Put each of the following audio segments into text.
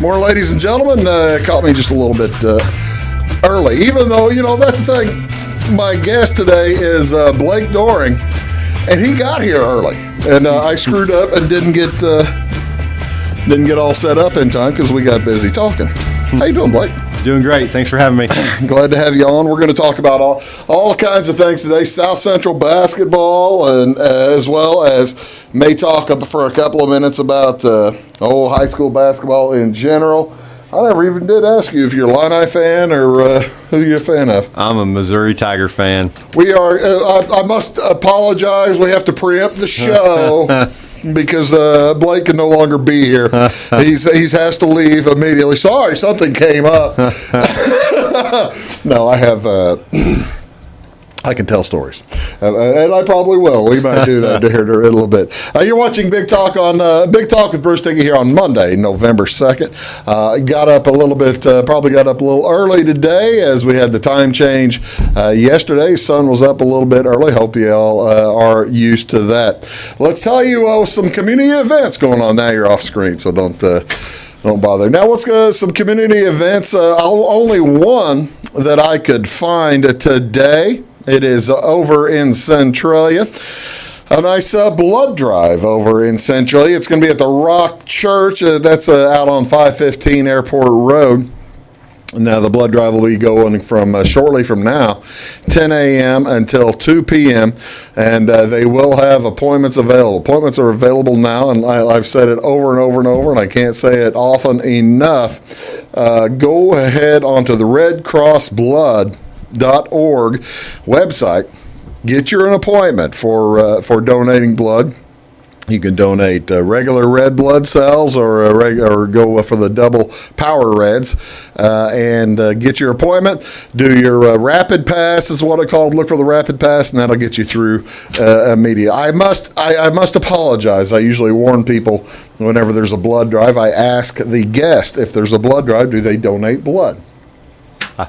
More ladies and gentlemen. Caught me just a little bit early, even though, that's the thing. My guest today is Blake Doehring, and he got here early. And I screwed up and didn't get all set up in time because we got busy talking. How you doing, Blake? Doing great. Thanks for having me. Glad to have you on. We're going to talk about all kinds of things today. South Central basketball, and as well as may talk for a couple of minutes about high school basketball in general. I never even did ask you if you're a Illini fan or who you're a fan of. I'm a Missouri Tiger fan. We are. I must apologize. We have to preempt the show. Because Blake can no longer be here. He's has to leave immediately. Sorry, something came up. No, I have. I can tell stories, and I probably will. We might do that here in a little bit. You're watching Big Talk with Bruce Dickey here on Monday, November 2nd. Got up a little bit, probably got up a little early today as we had the time change yesterday. Sun was up a little bit early. Hope you all are used to that. Let's tell you some community events going on. Now you're off screen, so don't bother. Now, what's some community events? Only one that I could find today. It is over in Centralia. A nice blood drive over in Centralia. It's going to be at the Rock Church. That's out on 515 Airport Road. Now, the blood drive will be going from shortly from now, 10 a.m. until 2 p.m., and they will have appointments available. Appointments are available now, and I've said it over and over and over, and I can't say it often enough. Go ahead onto the redcrossblood.org website. Get your an appointment for donating blood. You can donate regular red blood cells or go for the double power reds and get your appointment. Do your rapid pass is what I called. Look for the rapid pass, and that'll get you through immediately. I must apologize. I usually warn people whenever there's a blood drive. I ask the guest if there's a blood drive, do they donate blood?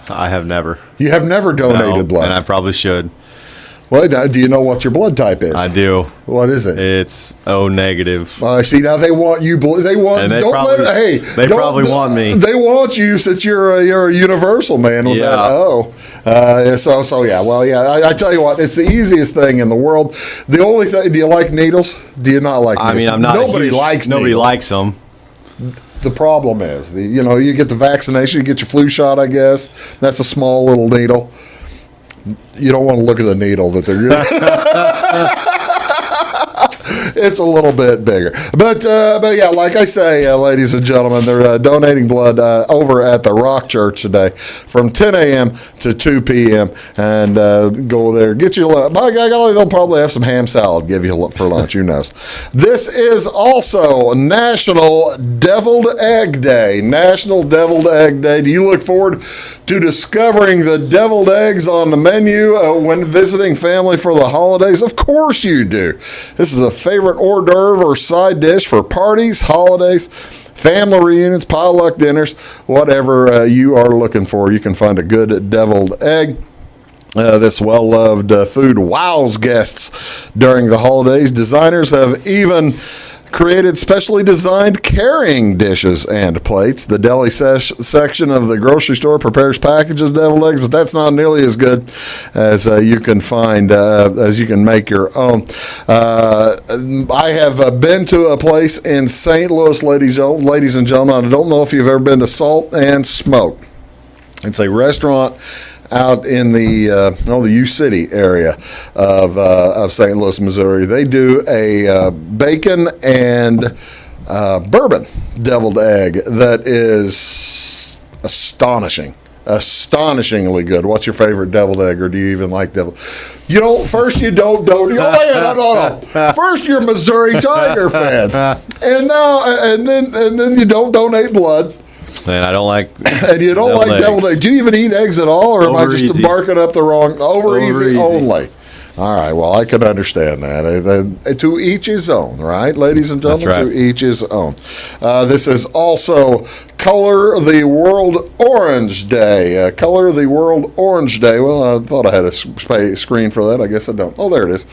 I have never. You have never donated blood, and I probably should. Well, do you know what your blood type is? I do. What is it? It's O negative. See, now they want you. They want. And they don't probably, let. Hey, they probably want me. They want you since you're a universal man with that O. So yeah. Well, yeah. I tell you what, it's the easiest thing in the world. The only thing. Do you like needles? Do you not like? I needles? mean, I'm not. Nobody likes. Nobody needles. likes them. The problem is, you get the vaccination, you get your flu shot. I guess that's a small little needle. You don't want to look at the needle that they're it's a little bit bigger. But yeah, like I say, ladies and gentlemen, they're donating blood over at the Rock Church today from 10 a.m. to 2 p.m. And go there, get your lunch. By golly, they'll probably have some ham salad give you for lunch. Who knows? This is also National Deviled Egg Day. National Deviled Egg Day. Do you look forward to discovering the deviled eggs on the menu when visiting family for the holidays? Of course you do. This is a favorite hors d'oeuvre or side dish for parties, holidays, family reunions, potluck dinners, whatever you are looking for. You can find a good deviled egg. This well-loved food wows guests during the holidays. Designers have even created specially designed carrying dishes and plates. The deli section of the grocery store prepares packages of deviled eggs, but that's not nearly as good as you can find, as you can make your own. I have been to a place in St. Louis, ladies and gentlemen. I don't know if you've ever been to Salt and Smoke. It's a restaurant out in the U-City area of St. Louis, Missouri. They do a bacon and bourbon deviled egg that is astonishingly good. What's your favorite deviled egg, or do you even like deviled? First you don't. No. First you're a Missouri Tiger fan, and then you don't donate blood. And I don't like. And you don't like deviled eggs. Do you even eat eggs at all, or am I just barking up the wrong? Over easy only. All right, well, I can understand that. To each his own, right, ladies and gentlemen? That's right. To each his own. This is also Color the World Orange Day. Color the World Orange Day. Well, I thought I had a screen for that. I guess I don't. Oh, there it is.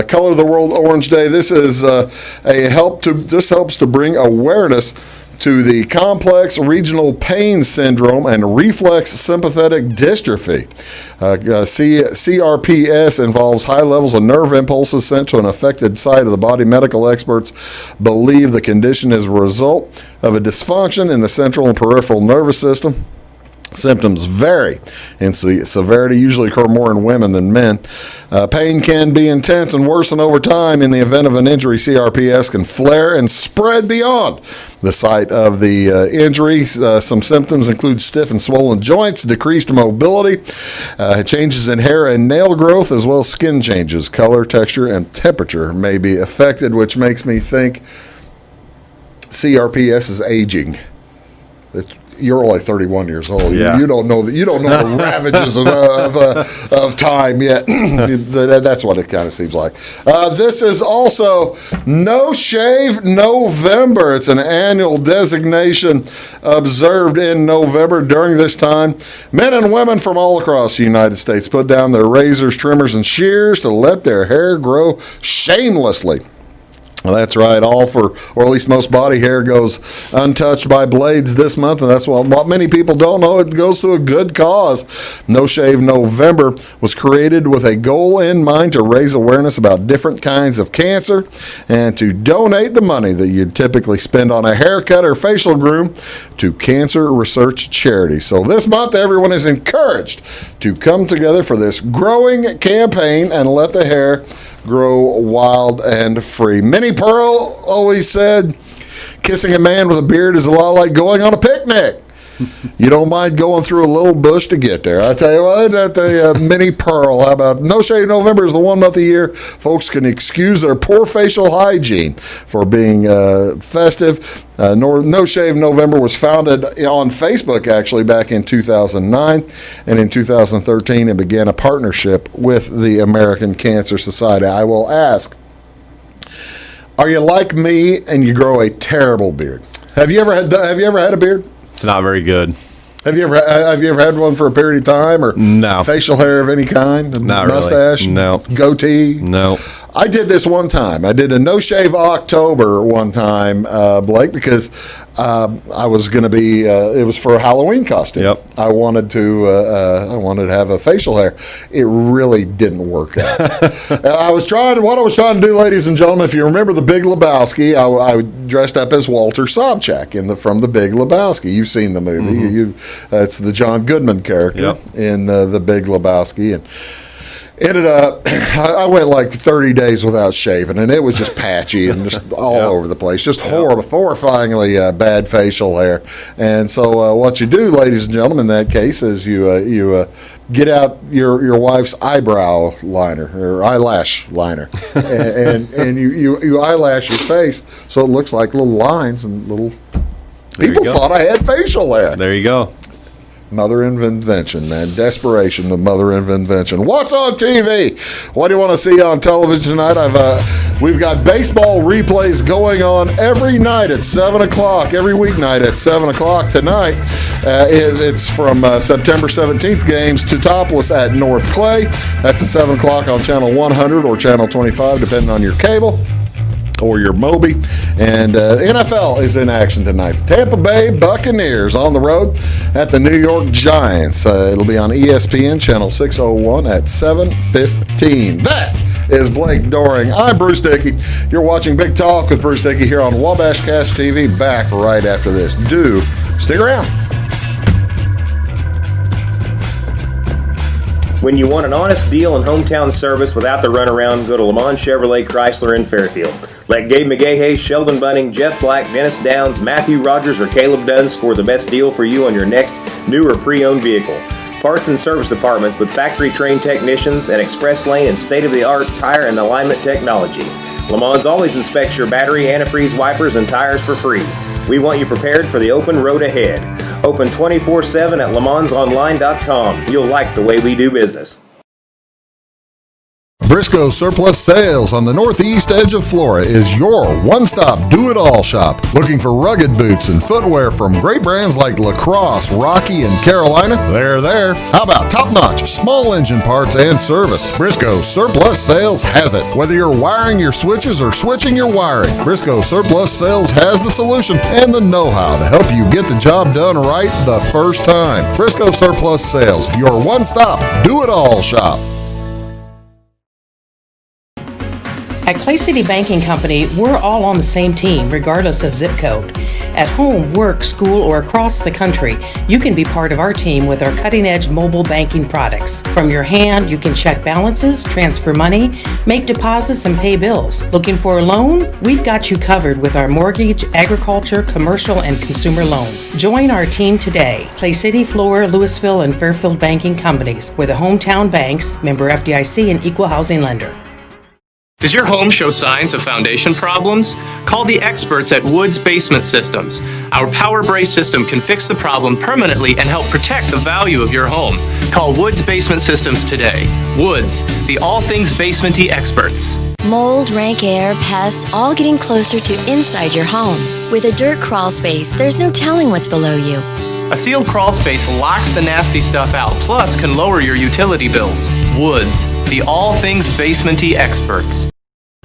Color the World Orange Day. This is this helps to bring awareness to the complex regional pain syndrome and reflex sympathetic dystrophy. CRPS involves high levels of nerve impulses sent to an affected site of the body. Medical experts believe the condition is a result of a dysfunction in the central and peripheral nervous system. Symptoms vary in severity, usually occur more in women than men. Pain can be intense and worsen over time. In the event of an injury, CRPS can flare and spread beyond the site of the injury. Some symptoms include stiff and swollen joints, decreased mobility, changes in hair and nail growth, as well as skin changes. Color, texture, and temperature may be affected, which makes me think CRPS is aging. You're only 31 years old. Yeah. You don't know that. You don't know the ravages of time yet. That's what it kind of seems like. This is also No Shave November. It's an annual designation observed in November. During this time, men and women from all across the United States put down their razors, trimmers, and shears to let their hair grow shamelessly. Well, that's right. All for, or at least most body hair goes untouched by blades this month, and that's what many people don't know. It goes to a good cause. No Shave November was created with a goal in mind to raise awareness about different kinds of cancer and to donate the money that you'd typically spend on a haircut or facial groom to cancer research charities. So this month, everyone is encouraged to come together for this growing campaign and let the hair grow wild and free. Minnie Pearl always said, kissing a man with a beard is a lot like going on a picnic. You don't mind going through a little bush to get there. I tell you what, Minnie Pearl, how about No Shave November is the one month a year folks can excuse their poor facial hygiene for being festive. No Shave November was founded on Facebook, actually, back in 2009. And in 2013, it began a partnership with the American Cancer Society. I will ask, are you like me and you grow a terrible beard? Have you ever had a beard? It's not very good. Have you ever had one for a period of time, or no facial hair of any kind? Not mustache, really. No goatee. No. I did this one time. I did a No Shave October one time, Blake, because I was going to be. It was for a Halloween costume. Yep. I wanted to have a facial hair. It really didn't work out. What I was trying to do, ladies and gentlemen, if you remember The Big Lebowski, I dressed up as Walter Sobchak from The Big Lebowski. You've seen the movie. Mm-hmm. It's the John Goodman character in The Big Lebowski, and ended up, I went like 30 days without shaving, and it was just patchy and just all over the place. Just horrifyingly bad facial hair. And so what you do, ladies and gentlemen, in that case, is you get out your wife's eyebrow liner or eyelash liner, and you eyelash your face so it looks like little lines and little. People thought I had facial hair. There you go. Mother of invention, man. Desperation, the mother of invention. What's on TV? What do you want to see on television tonight? We've got baseball replays going on every night at 7 o'clock, every weeknight at 7 o'clock tonight. It's from September 17th games to Topless at North Clay. That's at 7 o'clock on Channel 100 or Channel 25, depending on your cable or your Moby. And NFL is in action tonight. Tampa Bay Buccaneers on the road at the New York Giants. It'll be on ESPN Channel 601 at 7:15. That is Blake Doehring. I'm Bruce Dickey. You're watching Big Talk with Bruce Dickey here on Wabash Cast TV. Back right after this. Do stick around. When you want an honest deal and hometown service without the runaround, go to Lamont Chevrolet Chrysler in Fairfield. Let Gabe McGahey, Sheldon Bunning, Jeff Black, Dennis Downs, Matthew Rogers, or Caleb Dunn score the best deal for you on your next new or pre-owned vehicle. Parts and service departments with factory-trained technicians and express lane and state-of-the-art tire and alignment technology. Lamont always inspects your battery, antifreeze, wipers, and tires for free. We want you prepared for the open road ahead. Open 24/7 at LeMansOnline.com. You'll like the way we do business. Briscoe Surplus Sales on the northeast edge of Flora is your one-stop do-it-all shop. Looking for rugged boots and footwear from great brands like Lacrosse, Rocky, and Carolina? They're there. How about top-notch small engine parts and service? Briscoe Surplus Sales has it. Whether you're wiring your switches or switching your wiring, Briscoe Surplus Sales has the solution and the know-how to help you get the job done right the first time. Briscoe Surplus Sales, your one-stop do-it-all shop. At Clay City Banking Company, we're all on the same team, regardless of zip code. At home, work, school, or across the country, you can be part of our team with our cutting-edge mobile banking products. From your hand, you can check balances, transfer money, make deposits, and pay bills. Looking for a loan? We've got you covered with our mortgage, agriculture, commercial, and consumer loans. Join our team today. Clay City, Flora, Louisville, and Fairfield Banking Companies. We're the hometown banks, member FDIC, and equal housing lender. Does your home show signs of foundation problems? Call the experts at Woods Basement Systems. Our Power Brace system can fix the problem permanently and help protect the value of your home. Call Woods Basement Systems today. Woods, the all things basement-y experts. Mold, rank air, pests, all getting closer to inside your home. With a dirt crawl space, there's no telling what's below you. A sealed crawl space locks the nasty stuff out, plus can lower your utility bills. Woods, the all things basement-y experts.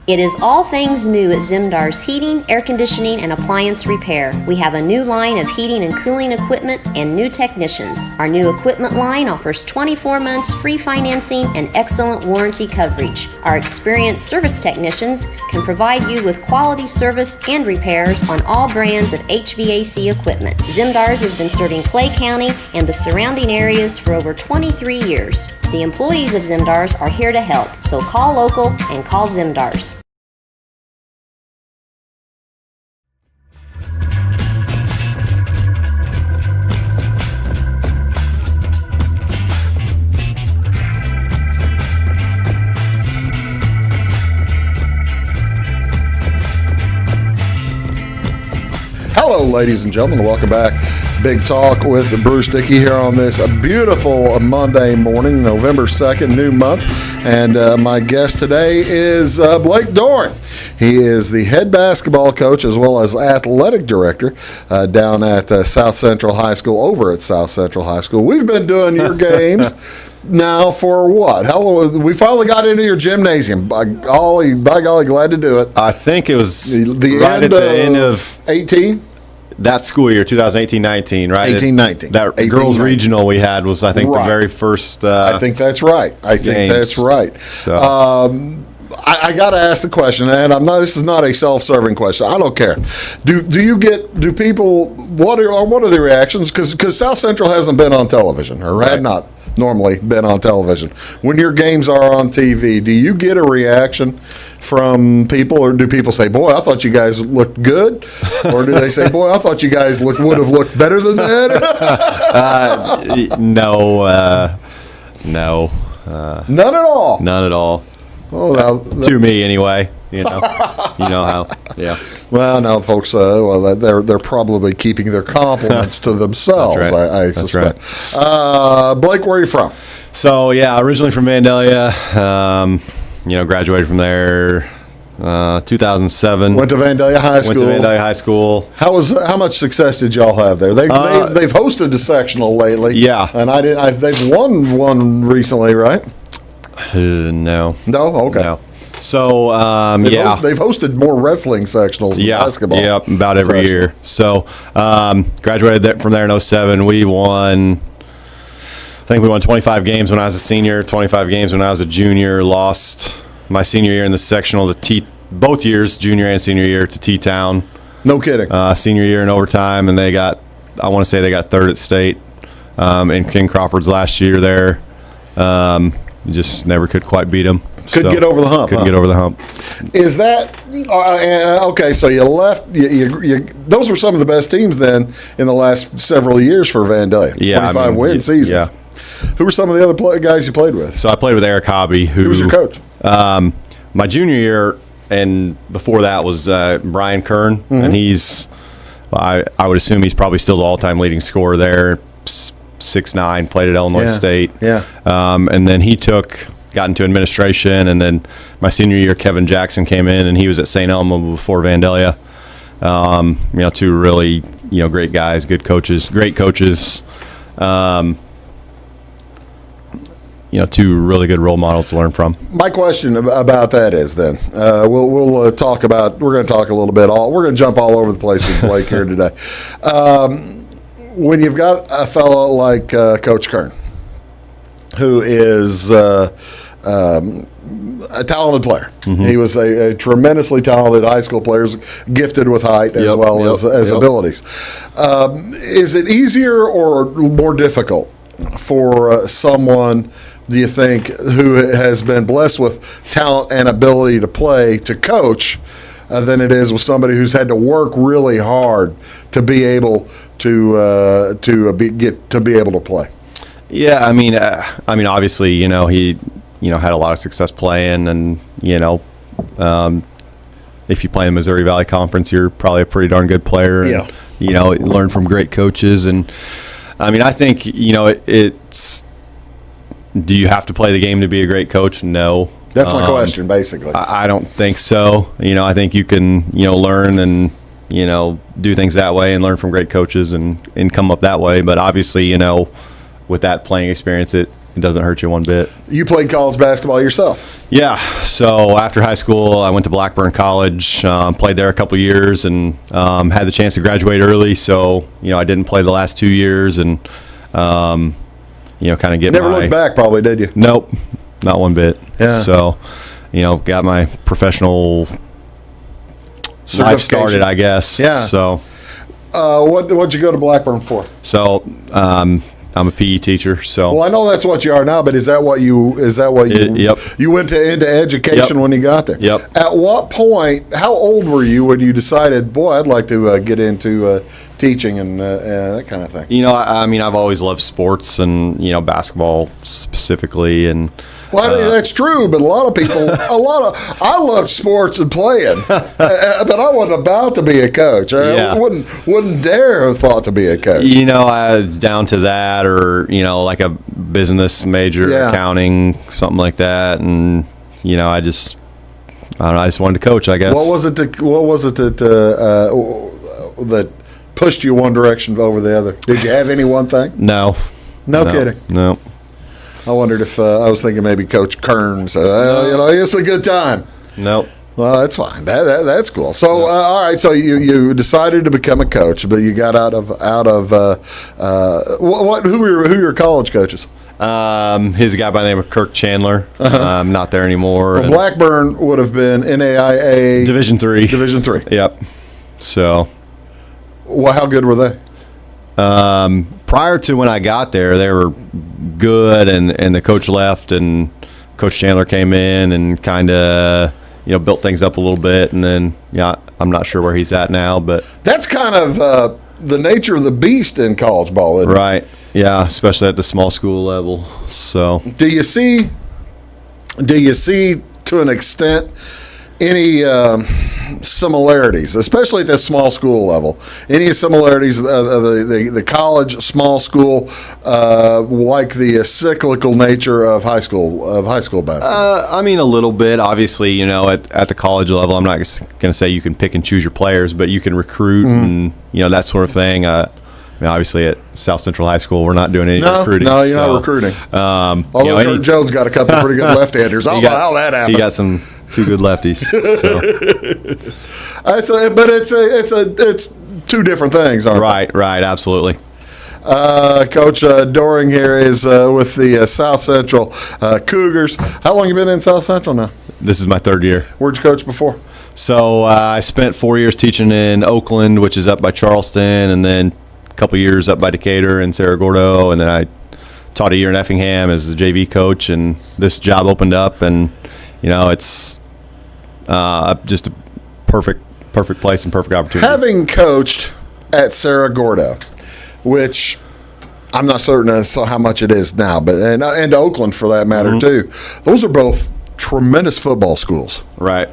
It is all things new at Zimdar's Heating, Air Conditioning, and Appliance Repair. We have a new line of heating and cooling equipment and new technicians. Our new equipment line offers 24 months free financing and excellent warranty coverage. Our experienced service technicians can provide you with quality service and repairs on all brands of HVAC equipment. Zimdar's has been serving Clay County and the surrounding areas for over 23 years. The employees of Zimdar's are here to help, so call local and call Zimdar's. Hello, ladies and gentlemen. Welcome back. Big Talk with Bruce Dickey here on this beautiful Monday morning, November 2nd, new month. And my guest today is Blake Doehring. He is the head basketball coach as well as athletic director down at South Central High School, over at South Central High School. We've been doing your games now for what? How long? We finally got into your gymnasium. By golly, glad to do it. I think it was the end of 18? That school year, 2018-19, right? 18-19. That 18-19. girls regional we had was, I think, Right. the very first I think that's right. So. I got to ask the question, and this is not a self-serving question. I don't care. Do people, what are the reactions? Because South Central hasn't been on television, or had not normally been on television. When your games are on TV, do you get a reaction from people, or do people say, "Boy, I thought you guys looked good," or do they say, "Boy, I thought you guys would have looked better than that"? No. None at all. None at all. Oh, now, To me, anyway. You know how. Yeah. well, now, folks, they're probably keeping their compliments to themselves. That's right. I That's suspect. Blake, where are you from? So yeah, originally from Vandalia. Graduated from there 2007. Went to Vandalia High School. Went to Vandalia High School. How much success did y'all have there? They've hosted a sectional lately. Yeah. And they've won one recently, right? No. No? Okay. No. So They've hosted more wrestling sectionals than basketball. Yeah, about every year. So graduated from there in 2007. I think we won 25 games when I was a senior, 25 games when I was a junior. Lost my senior year in the sectional to both years, junior and senior year, to T-Town. No kidding. Senior year in overtime, and I want to say they got third at state in King Crawford's last year there. Just never could quite beat them. Couldn't get over the hump. Couldn't get over the hump. Is that okay? So you left. Those were some of the best teams then in the last several years for Vandalia. Yeah, 25 win seasons. Yeah. Who were some of the other guys you played with? So I played with Eric Hobby. Who was your coach? My junior year, and before that was Brian Kern, and he's. I would assume he's probably still the all-time leading scorer there. 6'9", played at Illinois State. Yeah. And then he took got into administration, and then my senior year, Kevin Jackson came in, and he was at St. Elmo before Vandalia. Two really, great guys, good coaches, great coaches. Two really good role models to learn from. My question about that is then we'll talk about. We're going to talk a little bit. We're going to jump all over the place with Blake here today. When you've got a fellow like Coach Kern, who is a talented player. Mm-hmm. He was a tremendously talented high school player, gifted with height as well as abilities. Is it easier or more difficult for someone, do you think, who has been blessed with talent and ability to play, to coach, than it is with somebody who's had to work really hard to be able to be able to play? Yeah, I mean, obviously, he, had a lot of success playing, and if you play in the Missouri Valley Conference, you're probably a pretty darn good player. And, learn from great coaches, and I mean, I think it's. Do you have to play the game to be a great coach? No. That's my question, basically. I don't think so. I think you can, learn and, do things that way and learn from great coaches and come up that way. But obviously, with that playing experience, it doesn't hurt you one bit. You played college basketball yourself? Yeah. So after high school, I went to Blackburn College, played there a couple of years, and had the chance to graduate early. So, I didn't play the last 2 years, and kind of get Never looked back, probably, did you? Nope, not one bit. Yeah. So, got my professional life started, I guess. Yeah. So, what'd you go to Blackburn for? So, I'm a PE teacher. So, well, I know that's what you are now, but is that what you? Yep. You went into education when you got there. Yep. At what point? How old were you when you decided, boy, I'd like to get into teaching and that kind of thing? I mean, I've always loved sports and basketball specifically, and. Well, that's true, but I loved sports and playing, but I wasn't about to be a coach. I wouldn't dare have thought to be a coach. I was down to that, or like a business major, accounting, something like that, and I just wanted to coach, I guess. What was it that pushed you one direction over the other? Did you have any one thing? No. No kidding. No. I wondered if I was thinking maybe Coach Kern. So it's a good time. Nope. Well, that's fine. That's cool. So, all right. So you decided to become a coach, but you got out of who were your college coaches? He's a guy by the name of Kirk Chandler. Not there anymore. Well, Blackburn would have been NAIA Division III. Division III. Yep. So, well, how good were they? Prior to when I got there, they were good, and the coach left, and Coach Chandler came in and kind of built things up a little bit, and then I'm not sure where he's at now, but that's kind of the nature of the beast in college ball, isn't it? Right. Yeah, especially at the small school level. So do you see to an extent any similarities, especially at the small school level? Any similarities the college small school, like the cyclical nature of high school basketball? I mean, a little bit. Obviously, at the college level, I'm not going to say you can pick and choose your players, but you can recruit and that sort of thing. Obviously, at South Central High School, we're not doing any recruiting. No, you're not recruiting. Although Kurt Jones got a couple pretty good left-handers. I don't know how that happened. He got two good lefties. So. But it's two different things, aren't they? Right, absolutely. Coach Doehring here is with the South Central Cougars. How long have you been in South Central now? This is my third year. Where'd you coach before? So I spent 4 years teaching in Oakland, which is up by Charleston, and then a couple years up by Decatur and Cerro Gordo, and then I taught a year in Effingham as a JV coach, and this job opened up, and it's just a perfect place and perfect opportunity. Having coached at Cerro Gordo, which I'm not certain as to how much it is now, but and Oakland for that matter too, those are both tremendous football schools. Right.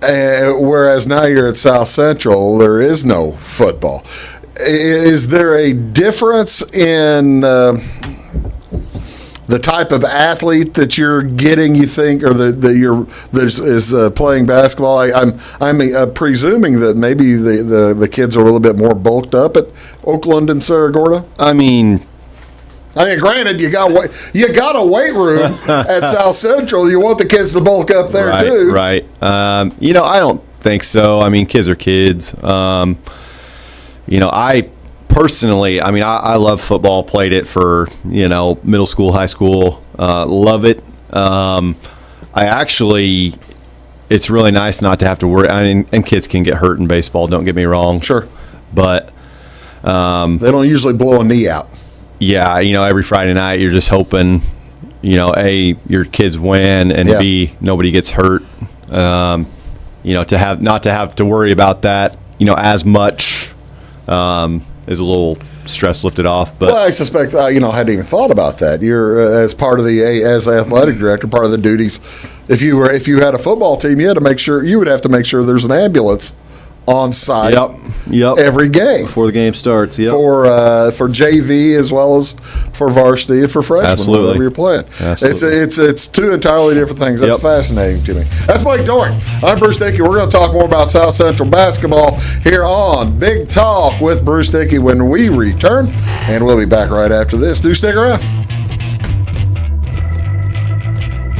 Whereas now you're at South Central, there is no football. Is there a difference in the type of athlete that you're getting, you think, or that is playing basketball? I'm presuming that maybe the kids are a little bit more bulked up at Oakland and Cerro Gordo. I mean, granted, you got a weight room at South Central. You want the kids to bulk up there too, right? I don't think so. I mean, kids are kids. I personally, I love football. Played it for middle school, high school. Love it. It's really nice not to have to worry. And kids can get hurt in baseball. Don't get me wrong. Sure, but they don't usually blow a knee out. Yeah, every Friday night you're just hoping, A, your kids win, and B, nobody gets hurt. To have to worry about that, as much. Is a little stress lifted off, but I suspect I hadn't even thought about that. You're as part of as athletic director, part of the duties. If you had a football team, you would have to make sure there's an ambulance on site. Yep. Every game before the game starts. Yep. For JV as well as for varsity and for freshmen. Absolutely. Wherever you're playing. Absolutely. It's two entirely different things. That's fascinating to me. That's Blake Doehring. I'm Bruce Dickey. We're going to talk more about South Central basketball here on Big Talk with Bruce Dickey when we return, and we'll be back right after this. Do stick around.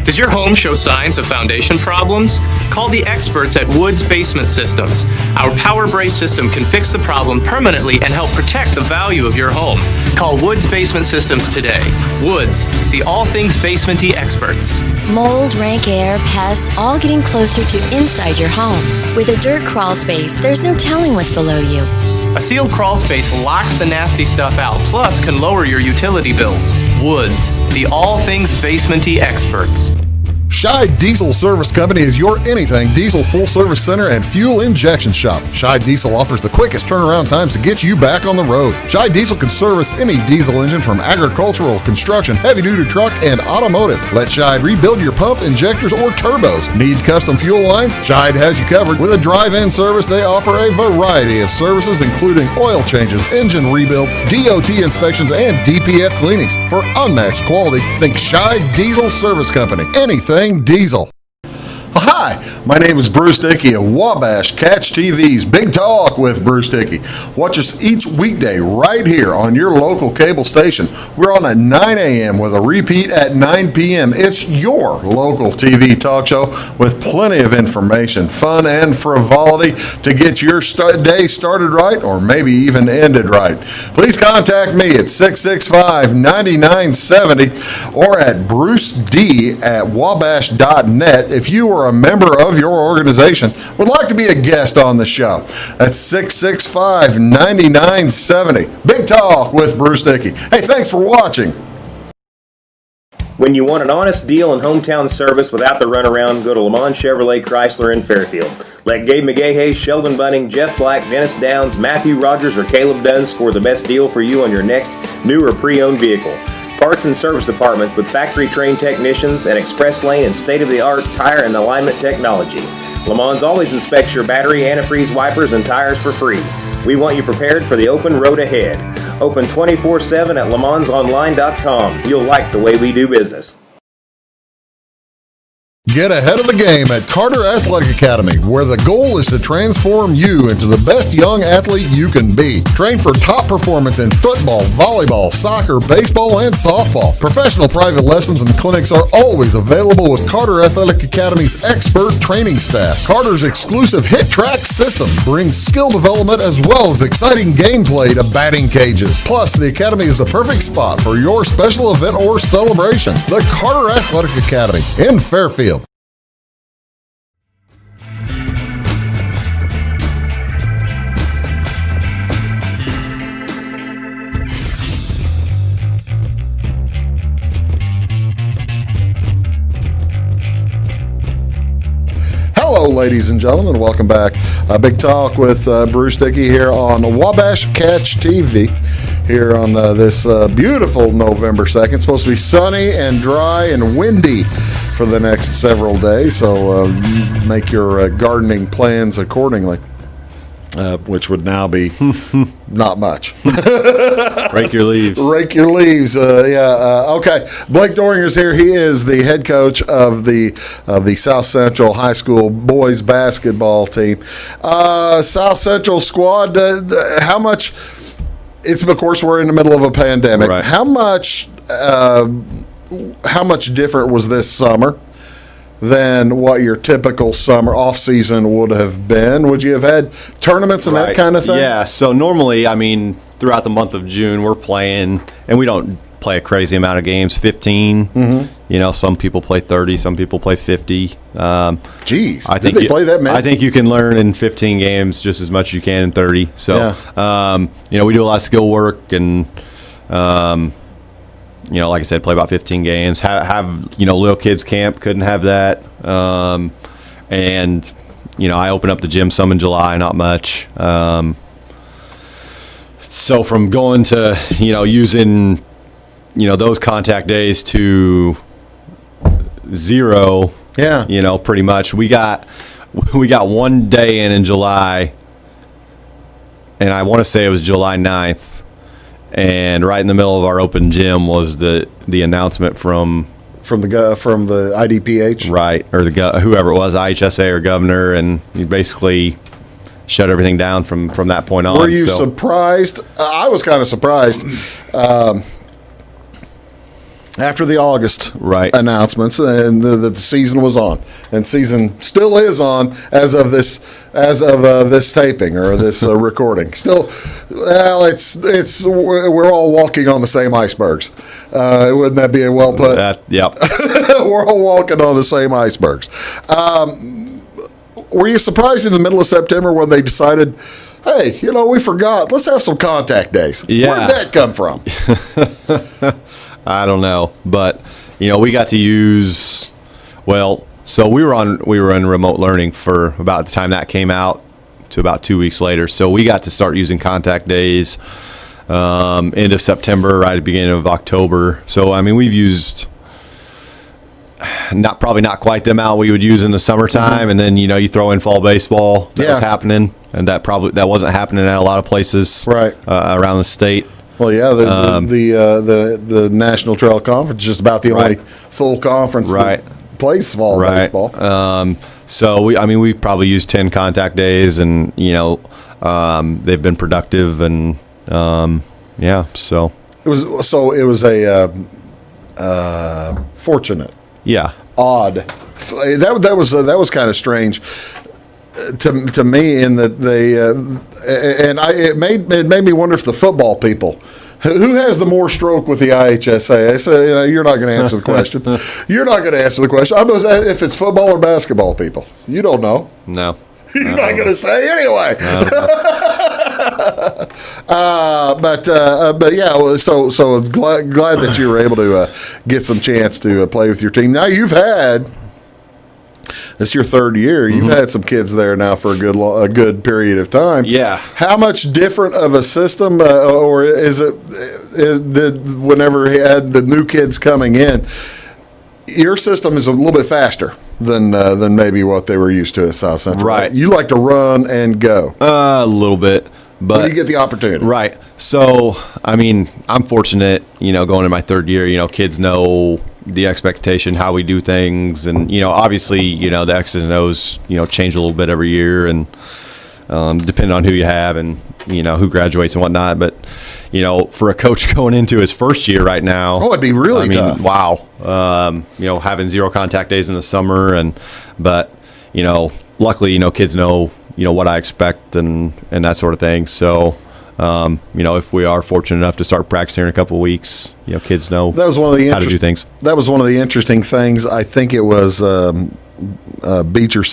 Does your home show signs of foundation problems? Call the experts at Woods Basement Systems. Our power brace system can fix the problem permanently and help protect the value of your home. Call Woods Basement Systems today. Woods, the all things basement-y experts. Mold, rank air, pests, all getting closer to inside your home. With a dirt crawl space, there's no telling what's below you. A sealed crawl space locks the nasty stuff out, plus can lower your utility bills. Woods, the all things basement-y experts. Scheid Diesel Service Company is your anything diesel full-service center and fuel injection shop. Scheid Diesel offers the quickest turnaround times to get you back on the road. Scheid Diesel can service any diesel engine from agricultural, construction, heavy-duty truck, and automotive. Let Scheid rebuild your pump, injectors, or turbos. Need custom fuel lines? Scheid has you covered. With a drive-in service, they offer a variety of services, including oil changes, engine rebuilds, DOT inspections, and DPF cleanings. For unmatched quality, think Scheid Diesel Service Company. Anything diesel. Hi, my name is Bruce Dickey of Wabash Catch TV's Big Talk with Bruce Dickey. Watch us each weekday right here on your local cable station. We're on at 9 a.m. with a repeat at 9 p.m. It's your local TV talk show with plenty of information, fun, and frivolity to get your day started right or maybe even ended right. Please contact me at 665-9970 or at bruced@wabash.net if you are a member of your organization would like to be a guest on the show. That's 665-9970. Big Talk with Bruce Dickey. Hey, thanks for watching. When you want an honest deal and hometown service without the runaround, go to Lamont Chevrolet Chrysler in Fairfield. Let Gabe McGahey, Sheldon Bunning, Jeff Black, Dennis Downs, Matthew Rogers, or Caleb Dunn score the best deal for you on your next new or pre-owned vehicle. Parts and service departments with factory-trained technicians and express lane and state-of-the-art tire and alignment technology. Lamont always inspects your battery, antifreeze, wipers, and tires for free. We want you prepared for the open road ahead. Open 24/7 at LaMonsOnline.com. You'll like the way we do business. Get ahead of the game at Carter Athletic Academy, where the goal is to transform you into the best young athlete you can be. Train for top performance in football, volleyball, soccer, baseball, and softball. Professional private lessons and clinics are always available with Carter Athletic Academy's expert training staff. Carter's exclusive Hit Track system brings skill development as well as exciting gameplay to batting cages. Plus, the Academy is the perfect spot for your special event or celebration. The Carter Athletic Academy in Fairfield. Hello, ladies and gentlemen. Welcome back. Big Talk with Bruce Dickey here on Wabash Catch TV. Here on this beautiful November 2nd. It's supposed to be sunny and dry and windy for the next several days, so make your gardening plans accordingly. which would now be not much. Rake your leaves. Rake your leaves. Okay. Blake Doehring is here. He is the head coach of the South Central High School boys basketball team. South Central squad. How much? It's, of course, we're in the middle of a pandemic. Right. How much different was this summer than what your typical summer off season would have been? Would you have had tournaments and that kind of thing? Yeah. So normally, I mean, throughout the month of June, we're playing, and we don't play a crazy amount of games. 15. You know, some people play 30, some people play 50. Jeez, I think did they play that many? I think you can learn in 15 games just as much as you can in 30. So, you know, we do a lot of skill work and. You know, like I said, play about 15 games. Have you know, little kids camp, couldn't have that. And, you know, I open up the gym some in July, not much. So from going to, you know, using, you know, those contact days to 0, you know, pretty much. We got one day in July, and I want to say it was July 9th. And right in the middle of our open gym was the announcement from the IDPH, right, or whoever it was, IHSA or governor, and you basically shut everything down from that point on. Were you surprised? I was kind of surprised after the August announcements, and the season was on, and season still is on as of this taping or this recording. Still, well, it's we're all walking on the same icebergs. Wouldn't that be well put? Yep. We're all walking on the same icebergs. Were you surprised in the middle of September when they decided, hey, you know, we forgot, let's have some contact days? Yeah. Where did that come from? I don't know, but you know, we got to use. Well, so we were in remote learning for about the time that came out to about 2 weeks later. So we got to start using contact days end of September, right at the beginning of October. So I mean, we've used probably not quite the amount we would use in the summertime, and then you know, you throw in fall baseball that was happening, and that wasn't happening at a lot of places around the state. Well, yeah, the National Trail Conference is just about the only full conference that plays fall baseball. So we probably used 10 contact days, and you know, they've been productive, and so it was a fortunate, odd. That was kind of strange to me, in that they it made me wonder if the football people, who has the more stroke with the IHSA. I say, you know, you're not going to answer the question. You're not going to answer the question. I'm going to say if it's football or basketball people. You don't know. No. He's not going to say anyway. But yeah, so glad that you were able to get some chance to play with your team. Now you've had. This is your third year. You've had some kids there now for a good period of time. Yeah. How much different of a system, or is it whenever he had the new kids coming in? Your system is a little bit faster than maybe what they were used to at South Central. Right. You like to run and go. A little bit, but when you get the opportunity. Right. So I mean, I'm fortunate. You know, going in my third year, you know, kids know the expectation, how we do things, and you know, obviously, you know, the X's and O's, you know, change a little bit every year, and depending on who you have and you know who graduates and whatnot. But you know, for a coach going into his first year right now, it'd be really tough. Wow. You know, having 0 contact days in the summer, but you know, luckily, you know, kids know, you know, what I expect and that sort of thing. So. You know, if we are fortunate enough to start practicing in a couple of weeks, you know, kids know how to do things. That was one of the interesting things. I think it was Beecher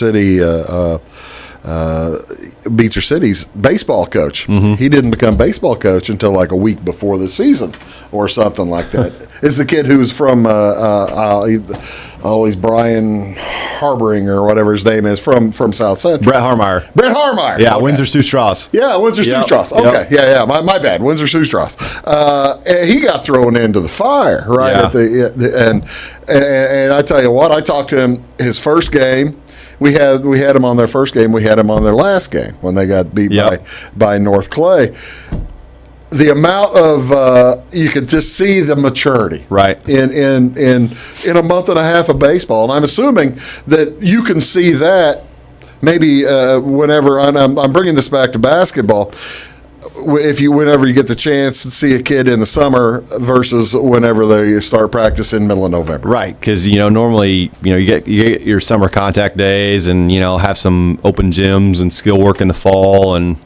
City's baseball coach. He didn't become baseball coach until like a week before the season or something like that. It's the kid who's from he's Brian Harboring or whatever his name is from South Central. Brett Harmeyer. Yeah, okay. Windsor Stu Strauss. Yeah, Windsor Stu Strauss. Okay, yeah. My bad. Windsor Stu Strauss. He got thrown into the fire right at and I tell you what, I talked to him his first game. we had them on their first game. We had them on their last game when they got beat by North Clay. The amount of you could just see the maturity in a month and a half of baseball, and I'm assuming that you can see that maybe whenever I'm bringing this back to basketball. Whenever you get the chance to see a kid in the summer versus whenever they start practice in middle of November, right? Because normally you get your summer contact days, and have some open gyms and skill work in the fall, and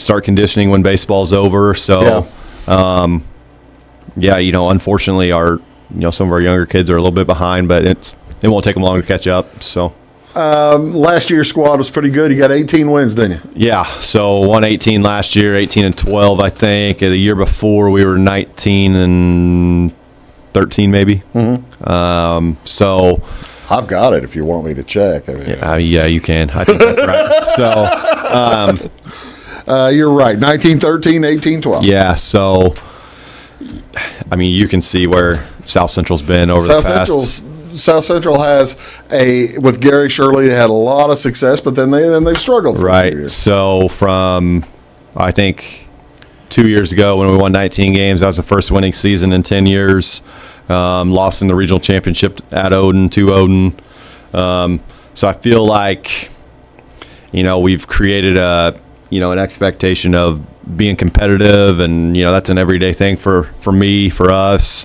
start conditioning when baseball's over. So, unfortunately, some of our younger kids are a little bit behind, but it won't take them long to catch up. So, last year's squad was pretty good. You got 18 wins, didn't you? Yeah. So won 18 last year, 18-12, I think. The year before we were 19-13, maybe. Mm-hmm. So. I've got it if you want me to check. I mean, yeah, you can. I think that's right. So. You're right. 19-13, 18-12. Yeah. So, you can see where South Central's been over the past. South Central has with Gary Shirley, they had a lot of success, but then they've struggled for a few years. So from, I think, 2 years ago when we won 19 games, that was the first winning season in 10 years. Lost in the regional championship at Odin, to Odin. So I feel like, we've created an expectation of being competitive, and that's an everyday thing for me, for us.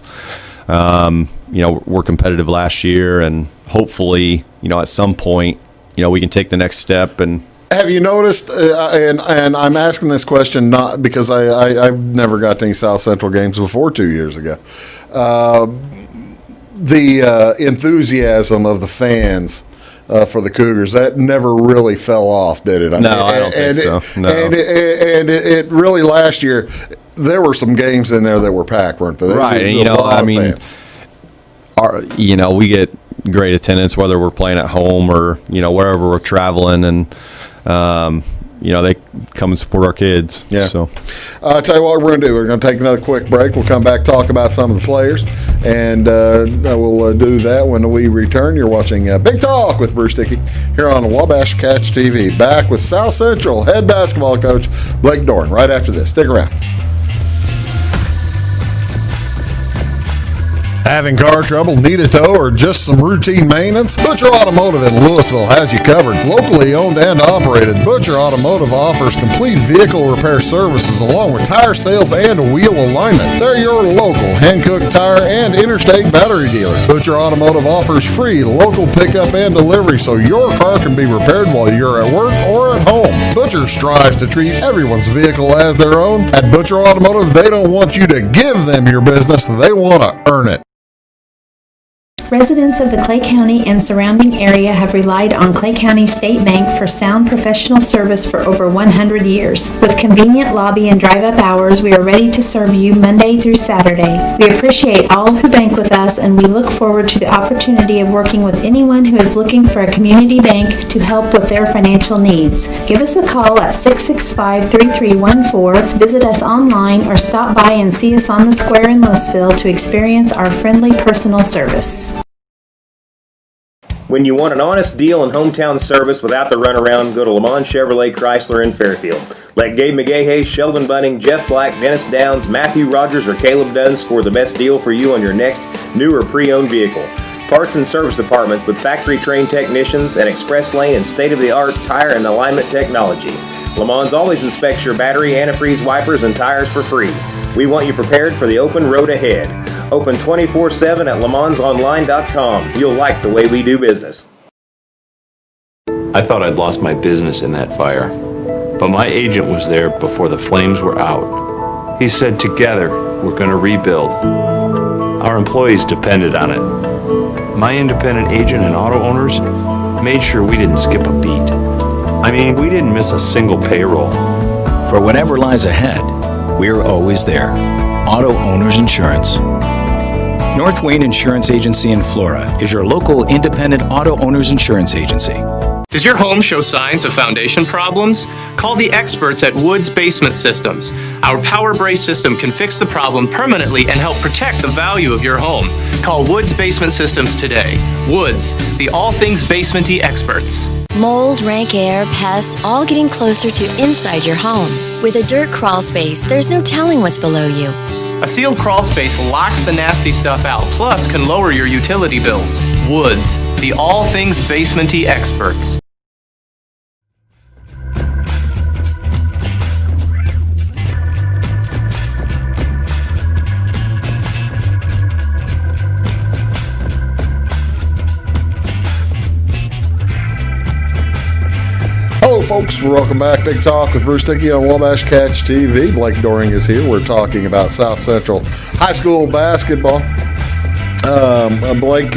We're competitive last year, and hopefully, at some point, we can take the next step. And have you noticed? And I'm asking this question not because I've never got to any South Central games before 2 years ago. The enthusiasm of the fans. For the Cougars, that never really fell off, did it? No, I don't think so. No. And it really, last year, there were some games in there that were packed, weren't there? Right, and we get great attendance whether we're playing at home or wherever we're traveling, and they come and support our kids. Yeah. So, I'll tell you what we're going to do. We're going to take another quick break. We'll come back, talk about some of the players, and we'll do that when we return. You're watching Big Talk with Bruce Dickey here on Wabash Catch TV. Back with South Central head basketball coach Blake Doehring right after this. Stick around. Having car trouble, need a tow, or just some routine maintenance? Butcher Automotive in Louisville has you covered. Locally owned and operated, Butcher Automotive offers complete vehicle repair services along with tire sales and wheel alignment. They're your local hand-cooked tire and interstate battery dealer. Butcher Automotive offers free local pickup and delivery so your car can be repaired while you're at work or at home. Butcher strives to treat everyone's vehicle as their own. At Butcher Automotive, they don't want you to give them your business, they want to earn it. Residents of the Clay County and surrounding area have relied on Clay County State Bank for sound professional service for over 100 years. With convenient lobby and drive-up hours, we are ready to serve you Monday through Saturday. We appreciate all who bank with us, and we look forward to the opportunity of working with anyone who is looking for a community bank to help with their financial needs. Give us a call at 665-3314, visit us online, or stop by and see us on the square in Louisville to experience our friendly personal service. When you want an honest deal and hometown service without the runaround, go to Le Mans Chevrolet Chrysler in Fairfield. Let Gabe McGahey, Sheldon Bunning, Jeff Black, Dennis Downs, Matthew Rogers, or Caleb Dunn score the best deal for you on your next new or pre-owned vehicle. Parts and service departments with factory-trained technicians, and express lane and state-of-the-art tire and alignment technology. Le Mans always inspects your battery, antifreeze, wipers, and tires for free. We want you prepared for the open road ahead. Open 24/7 at lemansonline.com. You'll like the way we do business. I thought I'd lost my business in that fire, but my agent was there before the flames were out. He said, together, we're going to rebuild. Our employees depended on it. My independent agent and auto owners made sure we didn't skip a beat. I mean, we didn't miss a single payroll. For whatever lies ahead, we're always there. Auto Owners Insurance. North Wayne Insurance Agency in Flora is your local independent auto owners insurance agency. Does your home show signs of foundation problems? Call the experts at Woods Basement Systems. Our Power Brace system can fix the problem permanently and help protect the value of your home. Call Woods Basement Systems today. Woods, the all things basement-y experts. Mold, rank air, pests, all getting closer to inside your home. With a dirt crawl space, there's no telling what's below you. A sealed crawl space locks the nasty stuff out, plus can lower your utility bills. Woods, the all things basement-y experts. Hello, folks. Welcome back. Big Talk with Bruce Dickey on Wabash Catch TV. Blake Doehring is here. We're talking about South Central High School basketball. Blake,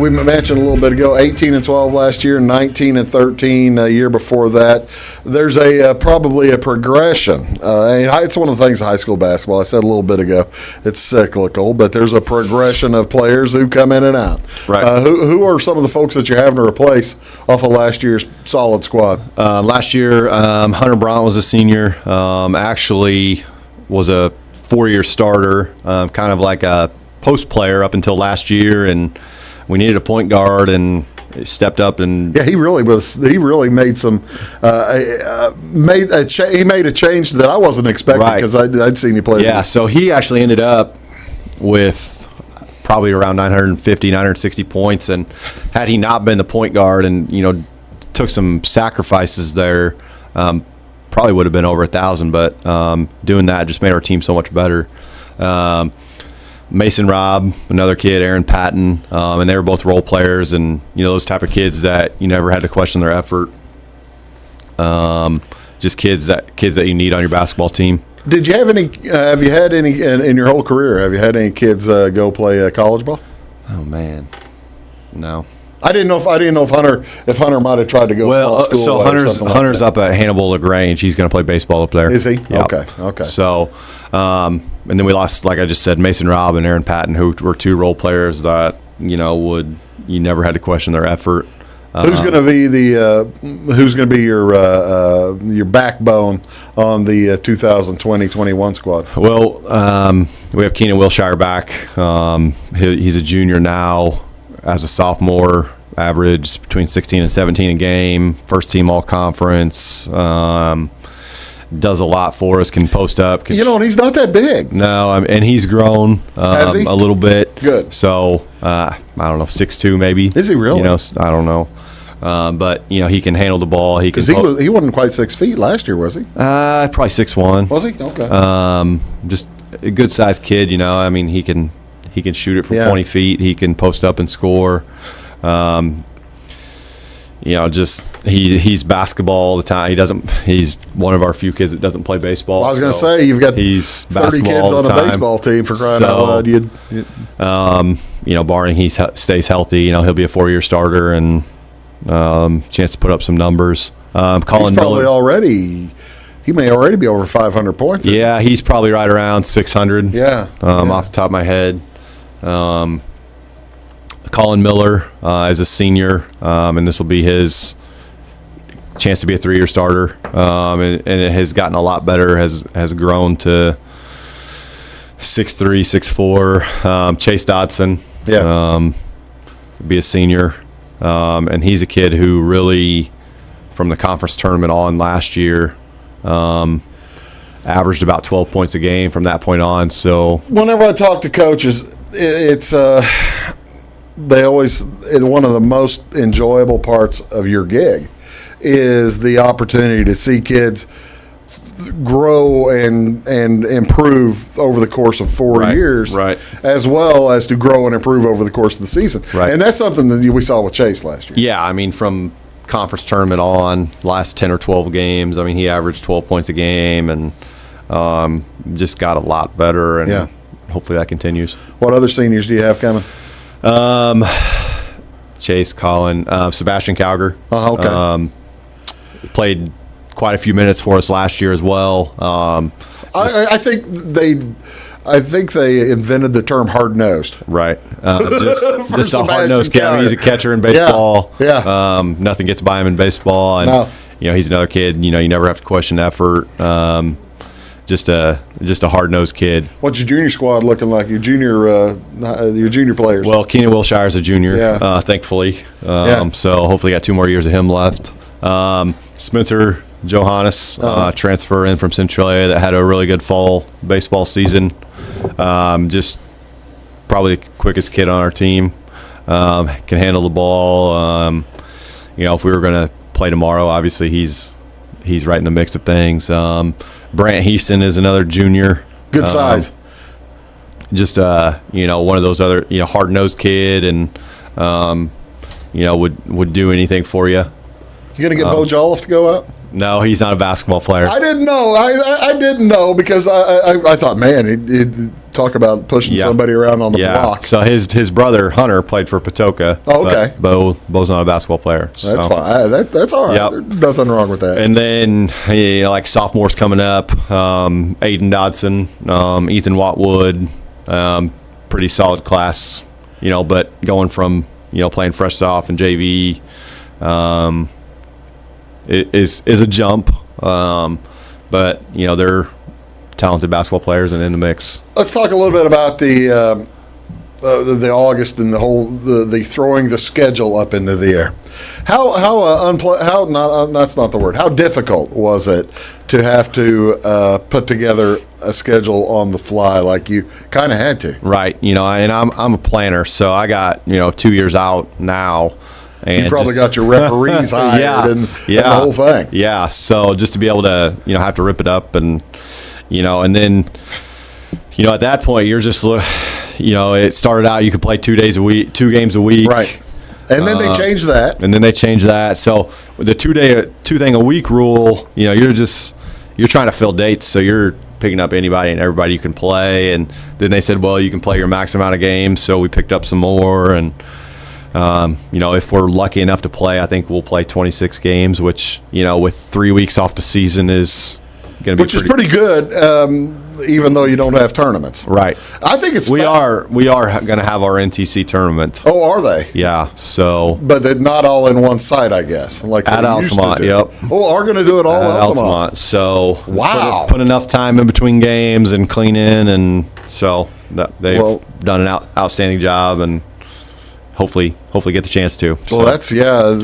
we mentioned a little bit ago, 18-12 last year, 19-13 a year before that. There's probably a progression. It's one of the things of high school basketball. I said a little bit ago, it's cyclical, but there's a progression of players who come in and out. Right. Who are some of the folks that you're having to replace off of last year's solid squad? Last year, Hunter Bryant was a senior. Actually was a 4-year starter, kind of like a post player up until last year, and we needed a point guard, and he stepped up and he really was. He really made some made a change that I wasn't expecting because I'd seen you play. Yeah, so he actually ended up with probably around 950, 960 points, and had he not been the point guard and took some sacrifices there, probably would have been over 1,000. But doing that just made our team so much better. Mason Robb, another kid, Aaron Patton, and they were both role players, and those type of kids that you never had to question their effort. Just kids that you need on your basketball team. Did you have any? Have you had any in your whole career? Have you had any kids go play college ball? Oh man, no. I didn't know if Hunter might have tried to go small school. So Hunter's up at Hannibal LaGrange. He's going to play baseball up there. Is he? Yep. Okay. So, and then we lost, like I just said, Mason Robb and Aaron Patton, who were two role players that you never had to question their effort. Who's going to be your backbone on the 2020-21 squad? Well, we have Keenan Wilshire back. He's a junior now. As a sophomore, averaged between 16 and 17 a game. First team all conference. Does a lot for us. Can post up. And he's not that big. No, and he's grown Has he? a little bit. Good. So I don't know, 6'2" maybe. Is he really? I don't know. But he can handle the ball. He wasn't quite 6 feet last year, was he? Probably 6'1". Was he? Okay. Just a good sized kid. He can shoot it from 20 feet. He can post up and score. He's basketball all the time. He's one of our few kids that doesn't play baseball. I was going to say, you've got 30 kids on a baseball team for crying out loud. Barring he stays healthy, he'll be a 4-year starter and chance to put up some numbers. Colin Miller, he may already be over 500 points. Yeah, he's probably right around 600. Yeah. Off the top of my head. Colin Miller is a senior, and this will be his chance to be a 3-year starter. And it has gotten a lot better, has grown to 6'3", 6'4". Chase Dodson, be a senior, and he's a kid who really, from the conference tournament on last year, averaged about 12 points a game from that point on. So whenever I talk to coaches, it's one of the most enjoyable parts of your gig is the opportunity to see kids grow and improve over the course of 4 years, as well as to grow and improve over the course of the season. Right. And that's something that we saw with Chase last year. Yeah, from conference tournament on, last 10 or 12 games, he averaged 12 points a game and just got a lot better, and hopefully that continues. What other seniors do you have coming? Chase, Colin, Sebastian Cougar. Oh, okay. Played quite a few minutes for us last year as well. I think I think they invented the term hard-nosed. Right. Just a hard-nosed Sebastian kid. He's a catcher in baseball. Yeah. Nothing gets by him in baseball. And, he's another kid, you never have to question effort. Just a hard-nosed kid. What's your junior squad looking like? Your junior players? Well, Keenan Wilshire's a junior, thankfully. So hopefully got 2 more years of him left. Spencer Johannes, transfer in from Centralia that had a really good fall baseball season. Just probably the quickest kid on our team. Can handle the ball. If we were going to play tomorrow, obviously he's right in the mix of things. Brant Heaston is another junior. Good size. Just one of those other hard-nosed kid, and would do anything for you. You gonna get Bo Jolliffe to go out? No, he's not a basketball player. I didn't know. I didn't know because I thought, man, he'd talk about pushing somebody around on the block. So his brother Hunter played for Patoka. Oh, okay. Bo's not a basketball player. That's fine. That's all right. Yep. There's nothing wrong with that. And then like sophomores coming up, Aiden Dodson, Ethan Watwood, pretty solid class. But going from playing fresh soft and JV. Is a jump, but they're talented basketball players and in the mix. Let's talk a little bit about the August and the throwing the schedule up into the air. That's not the word. How difficult was it to have to put together a schedule on the fly like you kind of had to? Right. And I'm a planner, so I got 2 years out now. And you probably got your referees hired and the whole thing. Yeah, so just to be able to, have to rip it up and then, at that point, you're just, it started out you could play 2 games a week. Right. And then they changed that. So the 2 thing a week rule, you're trying to fill dates. So you're picking up anybody and everybody you can play. And then they said, well, you can play your max amount of games. So we picked up some more and, if we're lucky enough to play, I think we'll play 26 games, which, with 3 weeks off the season is going to be pretty good, even though you don't have tournaments. Right. I think we are going to have our NTC tournament. Oh, are they? Yeah. So, but they're not all in one site, I guess. Like at Altamont. Yep. Oh, are going to do it all at Altamont. So, wow. Put enough time in between games and cleaning, and so they've done an outstanding job and. Hopefully get the chance to. Well, that's and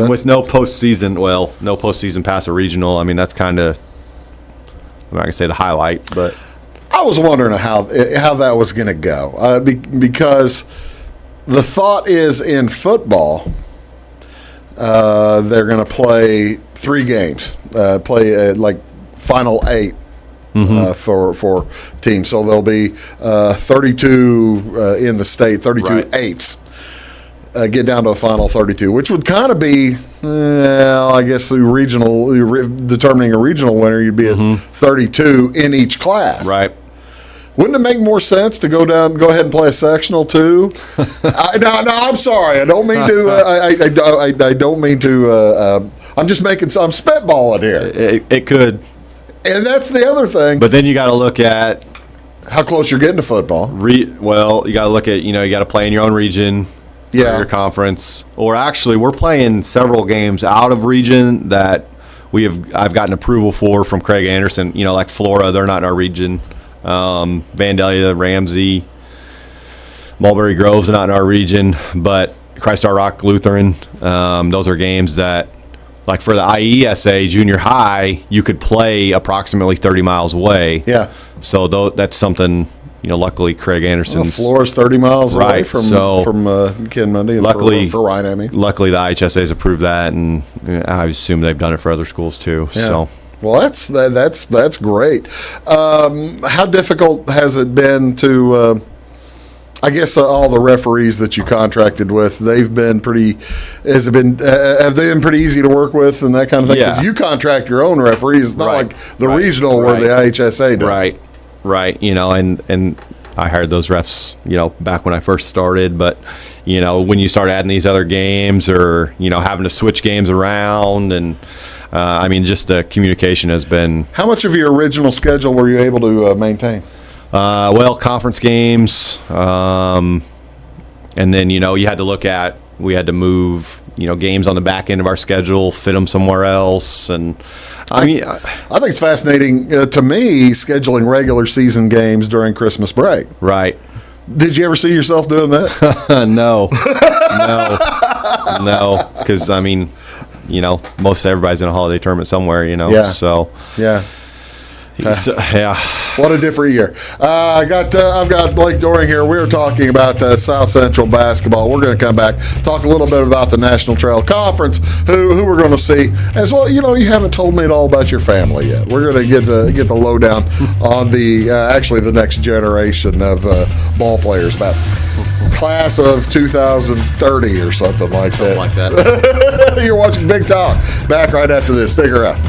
with no postseason past a regional. I mean, that's kind of I'm not gonna say the highlight, but I was wondering how that was going to go because the thought is in football they're going to play 3 games, like final 8. For teams. So there'll be 32 in the state, 32 eights. Get down to a final 32, which would kind of be, I guess, determining a regional winner, you'd be at 32 in each class. Right. Wouldn't it make more sense to go ahead and play a sectional too? No, I'm sorry. I don't mean to. I don't mean to. I'm just I'm spitballing here. It could. And that's the other thing. But then you got to look at how close you're getting to football. You got to look at, you got to play in your own region, your conference. Or actually, we're playing several games out of region that I've gotten approval from Craig Anderson. Like Flora, they're not in our region. Vandalia, Ramsey, Mulberry Grove's not in our region. But Christ Our Rock, Lutheran, those are games that, like for the IESA junior high, you could play approximately 30 miles away. Yeah. So that's something, luckily Craig Anderson's. Floor's 30 miles away from Ken Mundy. And luckily, for Ryan, I mean. Luckily, the IHSA's approved that, and I assume they've done it for other schools too. Yeah. So. Well, that's great. How difficult has it been to? I guess all the referees that you contracted with, have they been pretty easy to work with and that kind of thing? Yeah. Because you contract your own referees. It's not like the regional where the IHSA does. Right. And I hired those refs, back when I first started. But, when you start adding these other games or, having to switch games around and, just the communication has been. How much of your original schedule were you able to maintain? Well, conference games, and then you had to look at, we had to move games on the back end of our schedule, fit them somewhere else, and I think it's fascinating to me scheduling regular season games during Christmas break. Right. Did you ever see yourself doing that? No, because most everybody's in a holiday tournament somewhere. Yeah. So yeah. Yeah. What a different year. I've got Blake Doehring here. We were talking about South Central basketball. We're going to come back, talk a little bit about the National Trail Conference, who we're going to see. As well, you haven't told me at all about your family yet. We're going to get the lowdown on the next generation of ball players, about class of 2030 or something like that. Something like that. You're watching Big Talk. Back right after this. Stick around.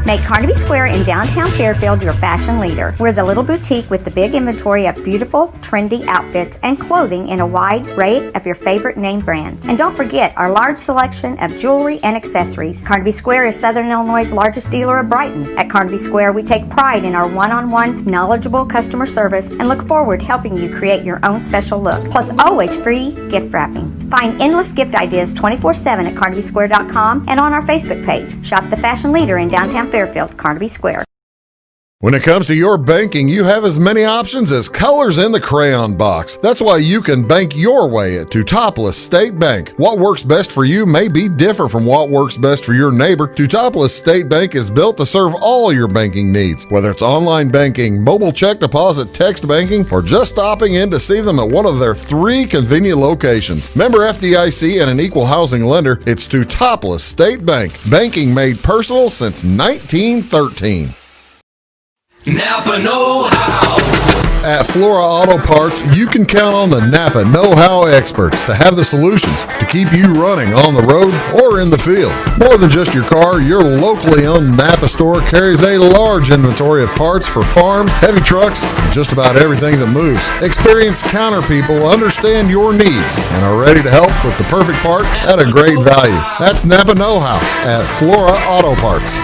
Make Carnaby Square in downtown Fairfield your fashion leader. We're the little boutique with the big inventory of beautiful, trendy outfits and clothing in a wide array of your favorite name brands. And don't forget our large selection of jewelry and accessories. Carnaby Square is Southern Illinois' largest dealer of Brighton. At Carnaby Square, we take pride in our one-on-one, knowledgeable customer service and look forward to helping you create your own special look. Plus, always free gift wrapping. Find endless gift ideas 24/7 at CarnabySquare.com and on our Facebook page. Shop the fashion leader in downtown Fairfield, Carnaby Square. When it comes to your banking, you have as many options as colors in the crayon box. That's why you can bank your way at Teutopolis State Bank. What works best for you may be different from what works best for your neighbor. Teutopolis State Bank is built to serve all your banking needs, whether it's online banking, mobile check deposit, text banking, or just stopping in to see them at one of their 3 convenient locations. Member FDIC and an equal housing lender, it's Teutopolis State Bank. Banking made personal since 1913. Napa know-how. At Flora Auto Parts, you can count on the Napa know-how experts to have the solutions to keep you running on the road or in the field. More than just your car, your locally owned Napa store carries a large inventory of parts for farms, heavy trucks, and just about everything that moves. Experienced counter people understand your needs and are ready to help with the perfect part at a great value. That's Napa know-how at Flora Auto Parts.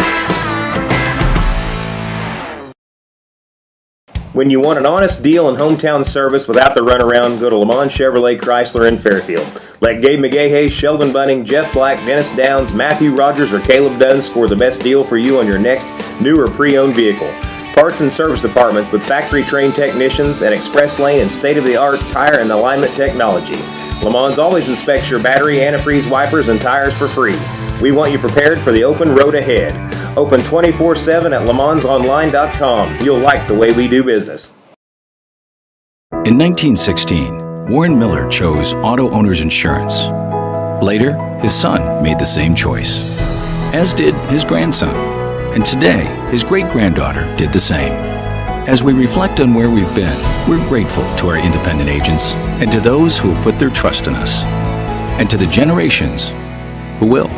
When you want an honest deal and hometown service without the runaround, go to Lamont Chevrolet Chrysler in Fairfield. Let Gabe McGahey, Sheldon Bunning, Jeff Black, Dennis Downs, Matthew Rogers, or Caleb Dunn score the best deal for you on your next new or pre-owned vehicle. Parts and service departments with factory-trained technicians and express lane and state-of-the-art tire and alignment technology. Lamont always inspects your battery, antifreeze, wipers, and tires for free. We want you prepared for the open road ahead. Open 24/7 at LeMansOnline.com. You'll like the way we do business. In 1916, Warren Miller chose Auto Owners Insurance. Later, his son made the same choice, as did his grandson. And today, his great-granddaughter did the same. As we reflect on where we've been, we're grateful to our independent agents and to those who have put their trust in us, and to the generations who will.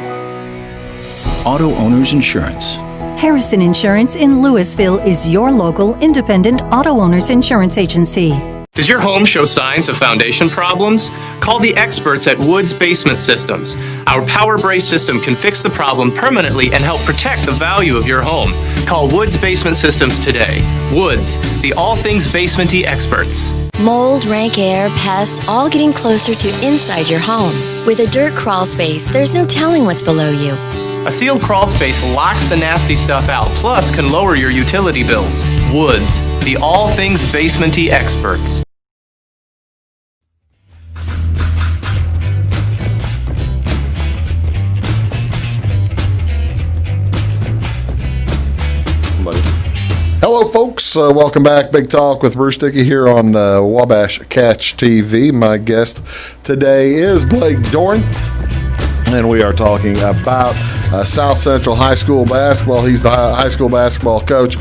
Auto Owners Insurance. Harrison Insurance in Louisville is your local independent auto owners insurance agency. Does your home show signs of foundation problems? Call the experts at Woods Basement Systems. Our Power Brace system can fix the problem permanently and help protect the value of your home. Call Woods Basement Systems today. Woods, the all things basement-y experts. Mold, rank air, pests, all getting closer to inside your home. With a dirt crawl space, there's no telling what's below you. A sealed crawl space locks the nasty stuff out, plus can lower your utility bills. Woods, the all things basement-y experts. Hello, folks. Welcome back. Big Talk with Bruce Dickey here on Wabash Catch TV. My guest today is Blake Doehring, and we are talking about South Central High School basketball. He's the high school basketball coach.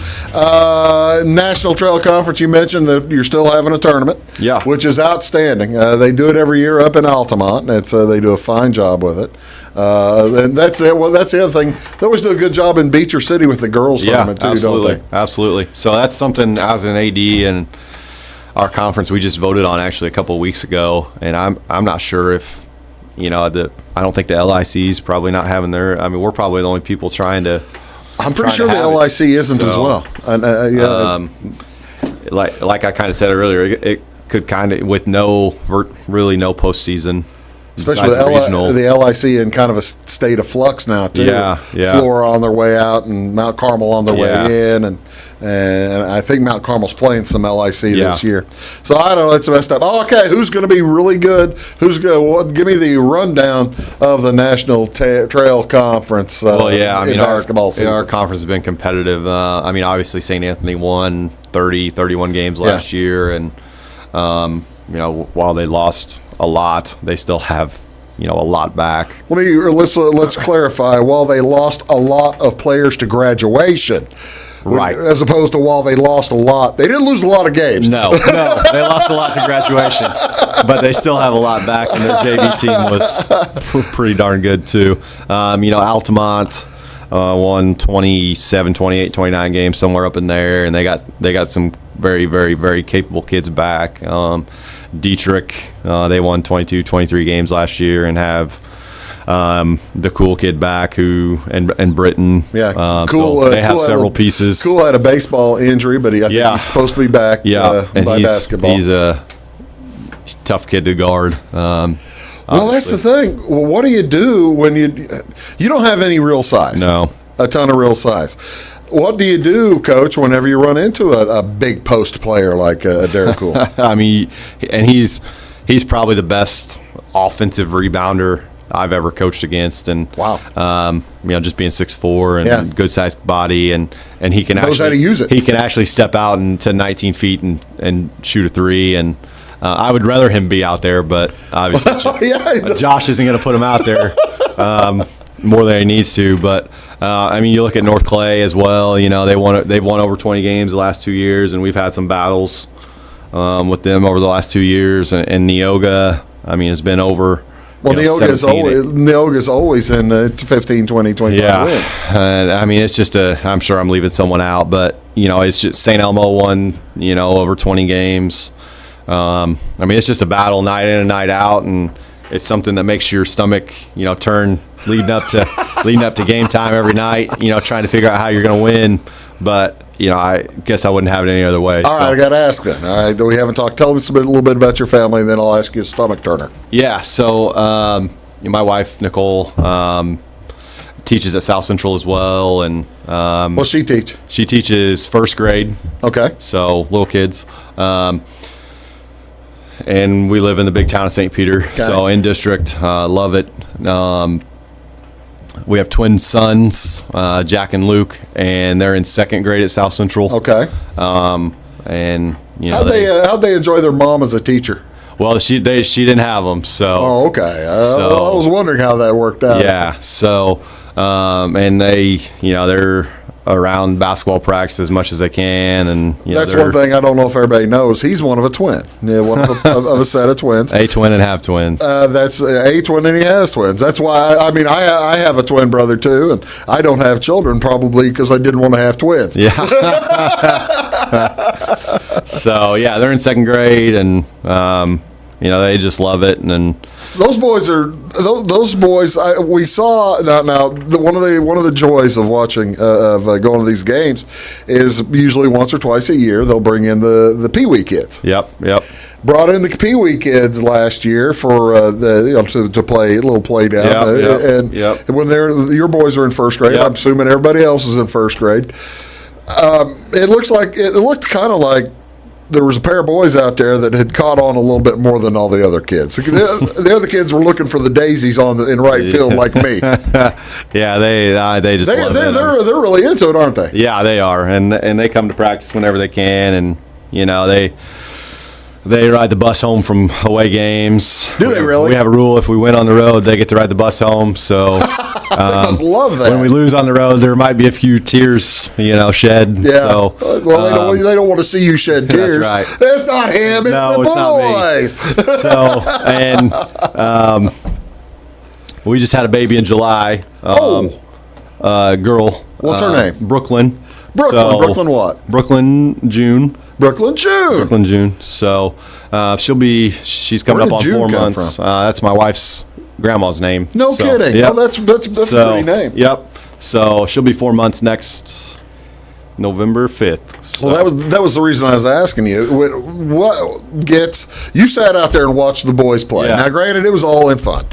National Trail Conference, you mentioned that you're still having a tournament, yeah, which is outstanding. They do it every year up in Altamont. They do a fine job with it. And that's it. Well, that's the other thing. They always do a good job in Beecher City with the girls tournament too, absolutely. don't they? Absolutely. So that's something as an AD and our conference we just voted on actually a couple of weeks ago, and I'm not sure if I don't think the LIC's probably not having their. I mean, we're probably the only people trying to I'm pretty sure the LIC isn't as well. Like I kind of said earlier, it could kind of with really no postseason. Especially the LIC in kind of a state of flux now too. Yeah. Flora on their way out and Mount Carmel on their way in, and I think Mount Carmel's playing some LIC this year. So I don't know. It's messed up. Oh, okay, who's going to be really good? Give me the rundown of the National Trail Conference. Basketball season. Our conference has been competitive. Obviously St. Anthony won 31 games last year, and while they lost a lot, they still have a lot back. Let's clarify. While they lost a lot of players to graduation, right, as opposed to while they lost a lot, they didn't lose a lot of games. No, they lost a lot to graduation, but they still have a lot back, and their JV team was pretty darn good too. Altamont won 27, 28, 29 games, somewhere up in there, and they got some very, very, very capable kids back. Dietrich, they won 22, 23 games last year and have the Cool kid back and Britton. Yeah, Cool. So they have several pieces. Cool had a baseball injury, but I think he's supposed to be back by basketball. He's a tough kid to guard. Well, that's the thing. Well, what do you do when you don't have any real size? No. A ton of real size. What do you do, Coach, whenever you run into a big post player like Derek Cool? He's probably the best offensive rebounder I've ever coached against, and wow, just being 6'4" and good sized body, and he can knows how to use it. He can actually step out into 19 feet and shoot a three, and I would rather him be out there, but obviously Josh isn't going to put him out there more than he needs to. But you look at North Clay as well. They've won over 20 games the last 2 years, and we've had some battles with them over the last 2 years. And Neoga, has been over. Well, Neoga's always in 15, 20, 25 wins. And it's just I'm sure I'm leaving someone out, but it's just St. Elmo won over 20 games. It's just a battle night in and night out, and it's something that makes your stomach, turn leading up to game time every night. Trying to figure out how you're going to win, but I guess I wouldn't have it any other way. All right, I got to ask then. All right, we haven't talked. Tell us a little bit about your family, and then I'll ask you a stomach turner. Yeah. So my wife Nicole teaches at South Central as well, and what's she teach? She teaches first grade. Okay. So little kids. And we live in the big town of St. Peter, so in district, love it. We have twin sons, Jack and Luke, and they're in second grade at South Central. Okay. And how'd they enjoy their mom as a teacher? Well, she didn't have them, so. Oh, okay. I was wondering how that worked out. Yeah. So, and they're around basketball practice as much as they can, and that's one thing I don't know if everybody knows. He's one of a twin. Yeah, one of a set of twins. A twin and half twins. That's a twin and he has twins. That's why I have a twin brother too, and I don't have children probably because I didn't want to have twins. Yeah. So they're in second grade, and they just love it, and then. Those boys we saw now. One of the joys of watching going to these games is usually once or twice a year they'll bring in the Pee Wee kids. Yep. Brought in the Pee Wee kids last year for to play a little play down. And when your boys are in first grade, I'm assuming everybody else is in first grade. It looked kind of like. There was a pair of boys out there that had caught on a little bit more than all the other kids. The other kids were looking for the daisies in right field like me. Yeah, they just love it. They're really into it, aren't they? Yeah, they are, and they come to practice whenever they can, and they ride the bus home from away games. Do they really? We have a rule: if we win on the road, they get to ride the bus home. So I just love that. When we lose on the road, there might be a few tears, shed. Yeah. So, they don't want to see you shed tears. That's right. That's not him. It's the boys. So, and we just had a baby in July. Girl. What's her name? Brooklyn. Brooklyn what? Brooklyn June. Brooklyn June. So she's coming up on 4 months. That's my wife's grandma's name. No kidding. Yep. Oh, that's a pretty name. Yep. So she'll be 4 months next November 5th. So. Well, that was the reason I was asking you. What gets you sat out there and watched the boys play? Yeah. Now, granted, it was all in fun.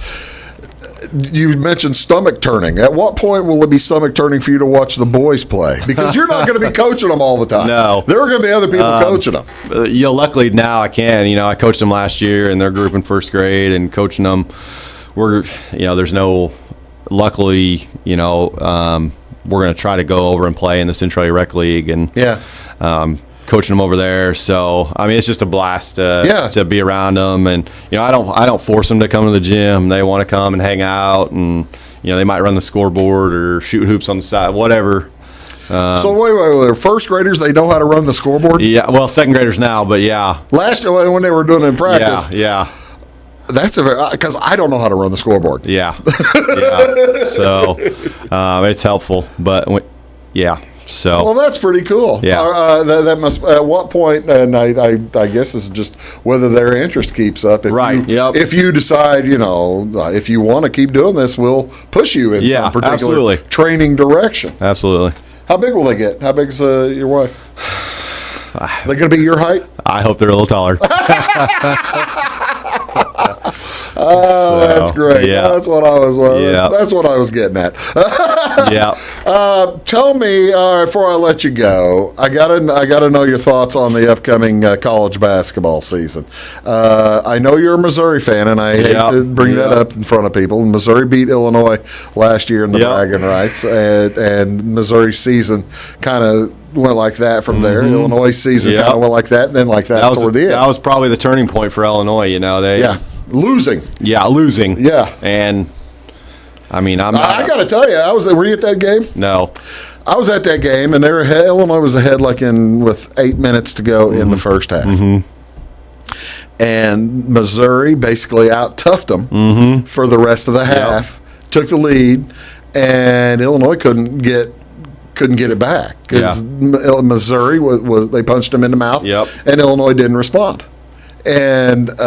You mentioned stomach turning. At what point will it be stomach turning for you to watch the boys play? Because you're not going to be coaching them all the time. No, there are going to be other people coaching them. Luckily now I can. I coached them last year in their group in first grade, and coaching them. There's no. Luckily, we're going to try to go over and play in the Central Rec League, and coaching them over there. So it's just a blast to be around them, and I don't force them to come to the gym. They want to come and hang out, and they might run the scoreboard or shoot hoops on the side, whatever. So wait, first graders, they know how to run the scoreboard? Yeah, well, second graders now, but yeah. Last when they were doing it in practice, yeah. That's because I don't know how to run the scoreboard. Yeah. So it's helpful, but So well, that's pretty cool. Yeah. That must. At what point? And I guess it's just whether their interest keeps up. If you decide, if you want to keep doing this, we'll push you in some particular training direction. Absolutely. How big will they get? How big's your wife? They're going to be your height? I hope they're a little taller. That's great. Yeah. That's what I was. That's what I was getting at. Yeah. Tell me before I let you go. I gotta know your thoughts on the upcoming college basketball season. I know you're a Missouri fan, and I hate to bring that up in front of people. Missouri beat Illinois last year in the bragging rights, and Missouri's season kind of went like that from there. Illinois' season kind of went like that, and then like that toward the end. That was probably the turning point for Illinois. Losing. Yeah, losing. Yeah. And I got to tell you, were you at that game? No. I was at that game, and Illinois was ahead with 8 minutes to go in the first half. And Missouri basically out-toughed them for the rest of the half, took the lead, and Illinois couldn't get it back because Missouri they punched them in the mouth, and Illinois didn't respond. And that's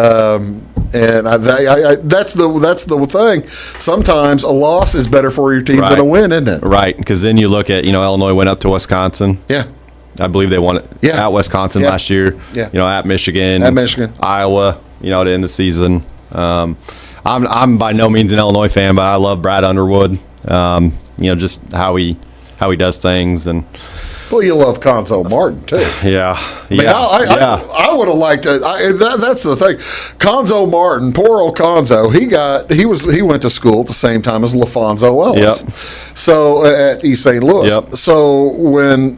the thing. Sometimes a loss is better for your team than a win, isn't it? Right, because then you look at Illinois went up to Wisconsin. Yeah, I believe they won it at Wisconsin last year. Yeah, at Michigan, Iowa. To end the season. I'm by no means an Illinois fan, but I love Brad Underwood. Just how he does things and. Well, you love Conzo Martin too. I would have liked it. That's the thing. Conzo Martin, poor old Conzo. He went to school at the same time as LaFonso Ellis. So at East St. Louis. So when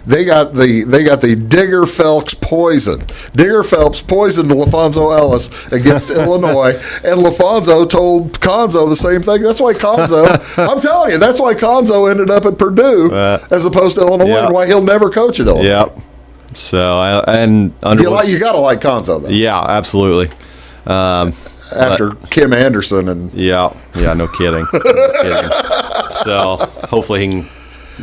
they got the Digger Phelps poison. Digger Phelps poisoned LaFonso Ellis against Illinois, and LaFonso told Conzo the same thing. That's why Conzo, I'm telling you, that's why Conzo ended up at Purdue as opposed to Illinois, and why he'll never coach at Illinois. Yep. So you got to like Conzo though. Yeah, absolutely. After Kim Anderson and no kidding. So hopefully he can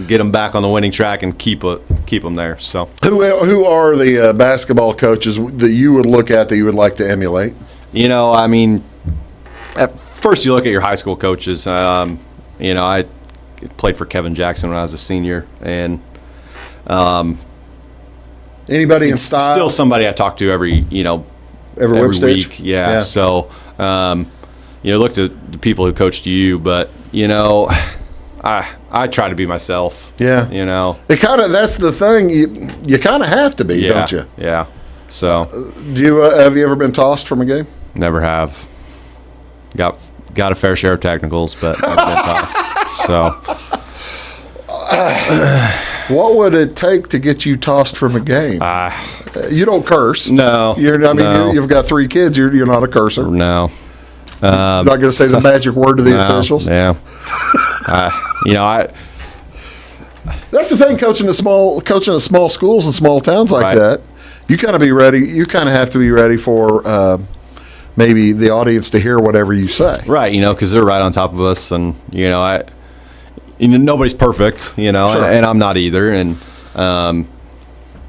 get them back on the winning track and keep them there. So who are the basketball coaches that you would look at that you would like to emulate? At first you look at your high school coaches. I played for Kevin Jackson when I was a senior, and anybody in style? Still somebody I talk to every week. Yeah. So looked at the people who coached you, but I try to be myself. Yeah. That's the thing. You kind of have to be, don't you? Yeah. So have you ever been tossed from a game? Never have. Got a fair share of technicals, but never been tossed. So what would it take to get you tossed from a game? You don't curse. No. You've got 3 kids. You're not a cursor. No. You're not going to say the magic word to the officials. Yeah. That's the thing, coaching the small schools and small towns like that. You kind of be ready. You kind of have to be ready for maybe the audience to hear whatever you say. Right. Because they're right on top of us, and nobody's perfect. Sure. and I'm not either, and.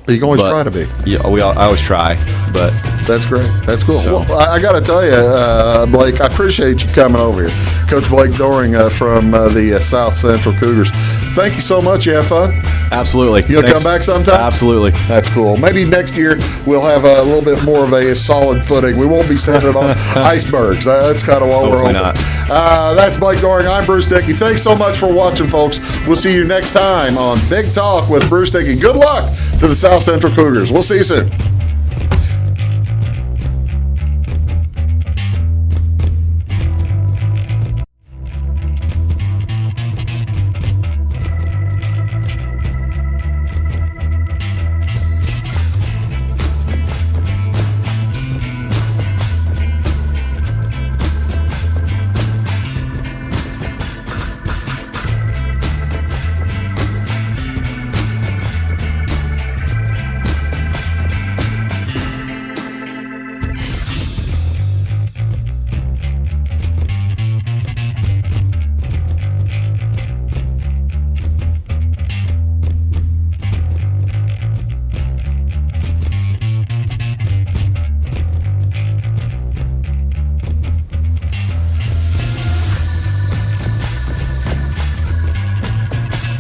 But You can always try to be. Yeah, I always try, but that's great. That's cool. So. Well, I got to tell you, Blake, I appreciate you coming over here. Coach Blake Doehring from the South Central Cougars. Thank you so much. You have fun? Absolutely. You'll come back sometime? Absolutely. That's cool. Maybe next year we'll have a little bit more of a solid footing. We won't be standing on icebergs. That's kind of what we're hoping. Not. That's Blake Doehring. I'm Bruce Dickey. Thanks so much for watching, folks. We'll see you next time on Big Talk with Bruce Dickey. Good luck to the South Central Cougars. We'll see you soon.